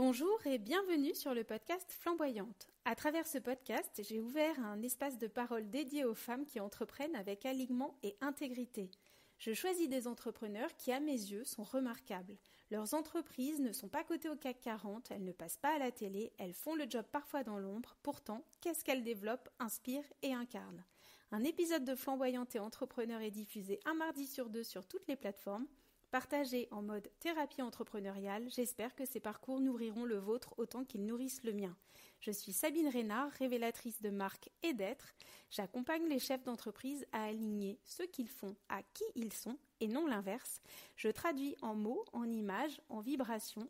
Bonjour et bienvenue sur le podcast Flamboyante. À travers ce podcast, j'ai ouvert un espace de parole dédié aux femmes qui entreprennent avec alignement et intégrité. Je choisis des entrepreneurs qui, à mes yeux, sont remarquables. Leurs entreprises ne sont pas cotées au CAC 40, elles ne passent pas à la télé, elles font le job parfois dans l'ombre. Pourtant, qu'est-ce qu'elles développent, inspirent et incarnent ? Un épisode de Flamboyante et Entrepreneur est diffusé un mardi sur 2 sur toutes les plateformes. Partagé en mode thérapie entrepreneuriale, j'espère que ces parcours nourriront le vôtre autant qu'ils nourrissent le mien. Je suis Sabine Reynard, révélatrice de marque et d'être. J'accompagne les chefs d'entreprise à aligner ce qu'ils font à qui ils sont et non l'inverse. Je traduis en mots, en images, en vibrations,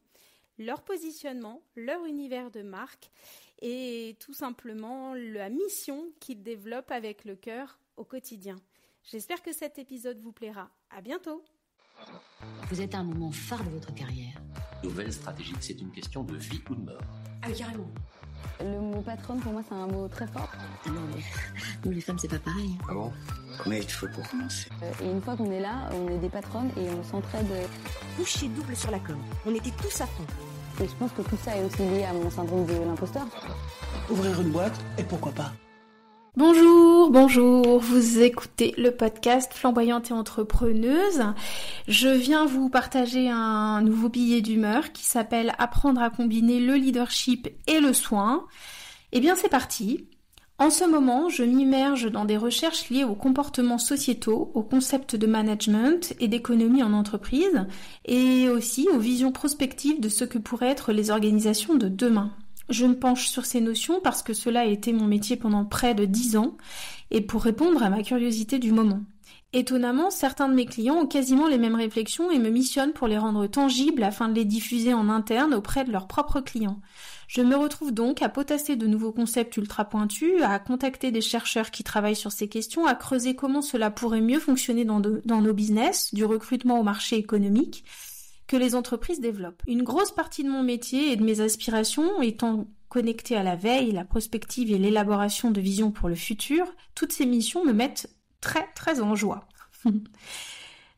leur positionnement, leur univers de marque et tout simplement la mission qu'ils développent avec le cœur au quotidien. J'espère que cet épisode vous plaira. À bientôt! Vous êtes à un moment phare de votre carrière. Nouvelle stratégique, c'est une question de vie ou de mort. Ah oui, carrément. Le mot patronne, pour moi, c'est un mot très fort. Non, mais nous, les femmes, c'est pas pareil. Ah bon ? Combien il te faut pour commencer ? Et une fois qu'on est là, on est des patronnes et on s'entraide. Coucher double sur la com. On était tous à fond. Et je pense que tout ça est aussi lié à mon syndrome de l'imposteur. Ouvrir une boîte, et pourquoi pas ? Bonjour, vous écoutez le podcast Flamboyante et Entrepreneuse. Je viens vous partager un nouveau billet d'humeur qui s'appelle « Apprendre à combiner le leadership et le soin ». Eh bien c'est parti. En ce moment, je m'immerge dans des recherches liées aux comportements sociétaux, aux concepts de management et d'économie en entreprise, et aussi aux visions prospectives de ce que pourraient être les organisations de demain. Je me penche sur ces notions parce que cela a été mon métier pendant près de 10 ans et pour répondre à ma curiosité du moment. Étonnamment, certains de mes clients ont quasiment les mêmes réflexions et me missionnent pour les rendre tangibles afin de les diffuser en interne auprès de leurs propres clients. Je me retrouve donc à potasser de nouveaux concepts ultra pointus, à contacter des chercheurs qui travaillent sur ces questions, à creuser comment cela pourrait mieux fonctionner dans nos business, du recrutement au marché économique, que les entreprises développent. Une grosse partie de mon métier et de mes aspirations étant connectées à la veille, la prospective et l'élaboration de visions pour le futur, toutes ces missions me mettent très très en joie.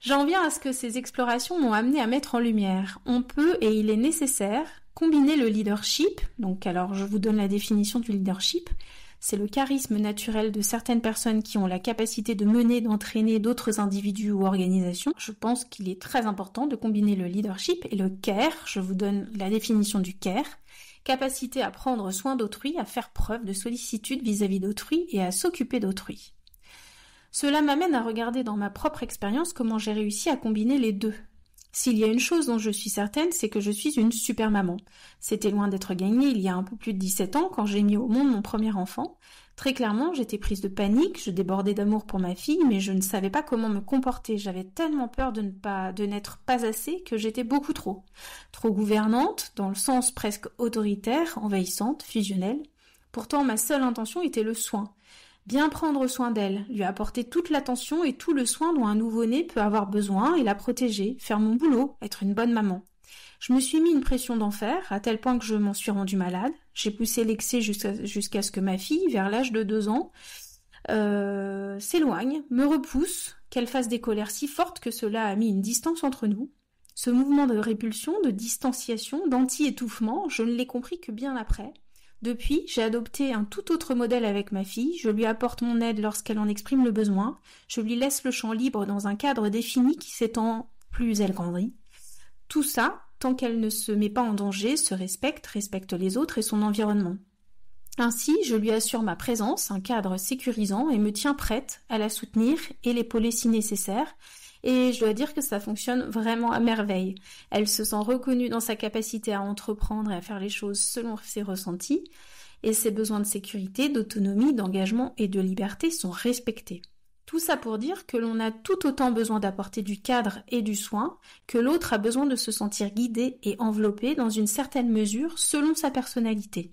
J'en viens à ce que ces explorations m'ont amené à mettre en lumière. On peut, et il est nécessaire, combiner le leadership, donc alors je vous donne la définition du leadership, c'est le charisme naturel de certaines personnes qui ont la capacité de mener, d'entraîner d'autres individus ou organisations. Je pense qu'il est très important de combiner le leadership et le care. Je vous donne la définition du care. Capacité à prendre soin d'autrui, à faire preuve de sollicitude vis-à-vis d'autrui et à s'occuper d'autrui. Cela m'amène à regarder dans ma propre expérience comment j'ai réussi à combiner les deux. S'il y a une chose dont je suis certaine, c'est que je suis une super maman. C'était loin d'être gagné il y a un peu plus de 17 ans quand j'ai mis au monde mon premier enfant. Très clairement, j'étais prise de panique, je débordais d'amour pour ma fille, mais je ne savais pas comment me comporter. J'avais tellement peur de n'être pas assez que j'étais beaucoup trop. Trop gouvernante, dans le sens presque autoritaire, envahissante, fusionnelle. Pourtant, ma seule intention était le soin. Bien prendre soin d'elle, lui apporter toute l'attention et tout le soin dont un nouveau-né peut avoir besoin et la protéger, faire mon boulot, être une bonne maman. Je me suis mis une pression d'enfer, à tel point que je m'en suis rendue malade. J'ai poussé l'excès jusqu'à ce que ma fille, vers l'âge de 2 ans, s'éloigne, me repousse, qu'elle fasse des colères si fortes que cela a mis une distance entre nous. Ce mouvement de répulsion, de distanciation, d'anti-étouffement, je ne l'ai compris que bien après. Depuis, j'ai adopté un tout autre modèle avec ma fille, je lui apporte mon aide lorsqu'elle en exprime le besoin, je lui laisse le champ libre dans un cadre défini qui s'étend plus elle grandit. Tout ça, tant qu'elle ne se met pas en danger, se respecte les autres et son environnement. Ainsi, je lui assure ma présence, un cadre sécurisant et me tiens prête à la soutenir et l'épauler si nécessaire. Et je dois dire que ça fonctionne vraiment à merveille. Elle se sent reconnue dans sa capacité à entreprendre et à faire les choses selon ses ressentis, et ses besoins de sécurité, d'autonomie, d'engagement et de liberté sont respectés. Tout ça pour dire que l'on a tout autant besoin d'apporter du cadre et du soin, que l'autre a besoin de se sentir guidé et enveloppé dans une certaine mesure selon sa personnalité.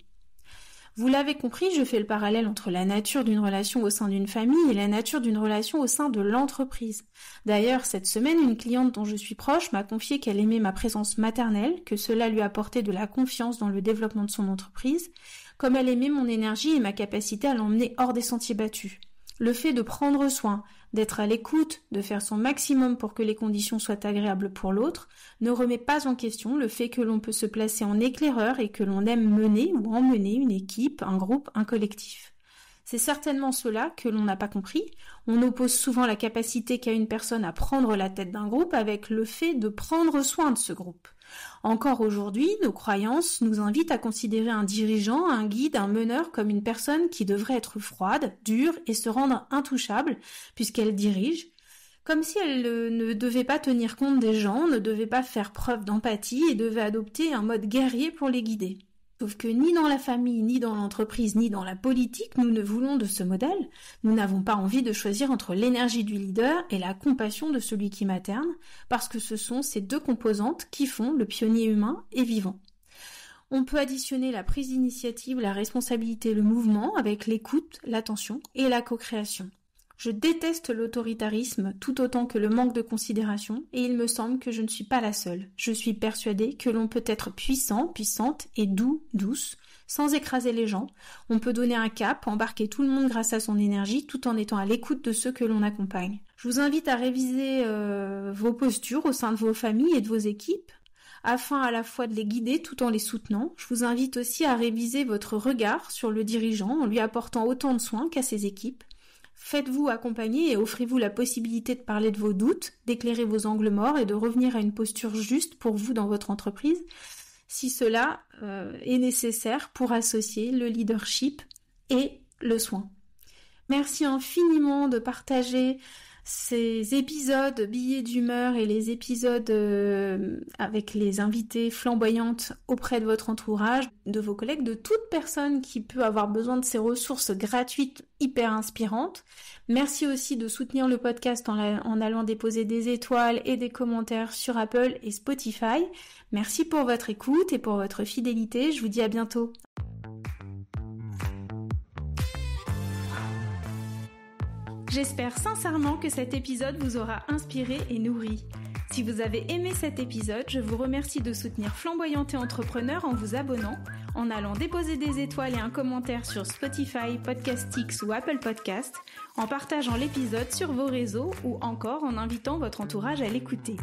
Vous l'avez compris, je fais le parallèle entre la nature d'une relation au sein d'une famille et la nature d'une relation au sein de l'entreprise. D'ailleurs, cette semaine, une cliente dont je suis proche m'a confié qu'elle aimait ma présence maternelle, que cela lui apportait de la confiance dans le développement de son entreprise, comme elle aimait mon énergie et ma capacité à l'emmener hors des sentiers battus. Le fait de prendre soin, d'être à l'écoute, de faire son maximum pour que les conditions soient agréables pour l'autre, ne remet pas en question le fait que l'on peut se placer en éclaireur et que l'on aime mener ou emmener une équipe, un groupe, un collectif. C'est certainement cela que l'on n'a pas compris. On oppose souvent la capacité qu'a une personne à prendre la tête d'un groupe avec le fait de prendre soin de ce groupe. Encore aujourd'hui, nos croyances nous invitent à considérer un dirigeant, un guide, un meneur comme une personne qui devrait être froide, dure et se rendre intouchable puisqu'elle dirige, comme si elle ne devait pas tenir compte des gens, ne devait pas faire preuve d'empathie et devait adopter un mode guerrier pour les guider. Sauf que ni dans la famille, ni dans l'entreprise, ni dans la politique, nous ne voulons de ce modèle. Nous n'avons pas envie de choisir entre l'énergie du leader et la compassion de celui qui materne, parce que ce sont ces deux composantes qui font le pionnier humain et vivant. On peut additionner la prise d'initiative, la responsabilité, le mouvement avec l'écoute, l'attention et la co-création. Je déteste l'autoritarisme tout autant que le manque de considération et il me semble que je ne suis pas la seule. Je suis persuadée que l'on peut être puissant, puissante et doux, douce, sans écraser les gens. On peut donner un cap, embarquer tout le monde grâce à son énergie tout en étant à l'écoute de ceux que l'on accompagne. Je vous invite à réviser vos postures au sein de vos familles et de vos équipes afin à la fois de les guider tout en les soutenant. Je vous invite aussi à réviser votre regard sur le dirigeant en lui apportant autant de soins qu'à ses équipes. Faites-vous accompagner et offrez-vous la possibilité de parler de vos doutes, d'éclairer vos angles morts et de revenir à une posture juste pour vous dans votre entreprise, si cela est nécessaire pour associer le leadership et le soin. Merci infiniment de partager ces épisodes billets d'humeur et les épisodes avec les invités flamboyantes auprès de votre entourage, de vos collègues, de toute personne qui peut avoir besoin de ces ressources gratuites hyper inspirantes. Merci aussi de soutenir le podcast en allant déposer des étoiles et des commentaires sur Apple et Spotify. Merci pour votre écoute et pour votre fidélité. Je vous dis à bientôt. J'espère sincèrement que cet épisode vous aura inspiré et nourri. Si vous avez aimé cet épisode, je vous remercie de soutenir Flamboyante et Entrepreneur en vous abonnant, en allant déposer des étoiles et un commentaire sur Spotify, Podcastix ou Apple Podcast, en partageant l'épisode sur vos réseaux ou encore en invitant votre entourage à l'écouter.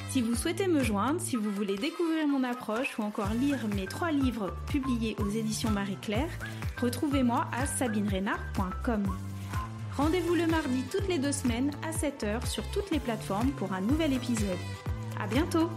Si vous souhaitez me joindre, si vous voulez découvrir mon approche ou encore lire mes 3 livres publiés aux éditions Marie-Claire, retrouvez-moi à sabinerenard.com. Rendez-vous le mardi toutes les 2 semaines à 7h sur toutes les plateformes pour un nouvel épisode. À bientôt!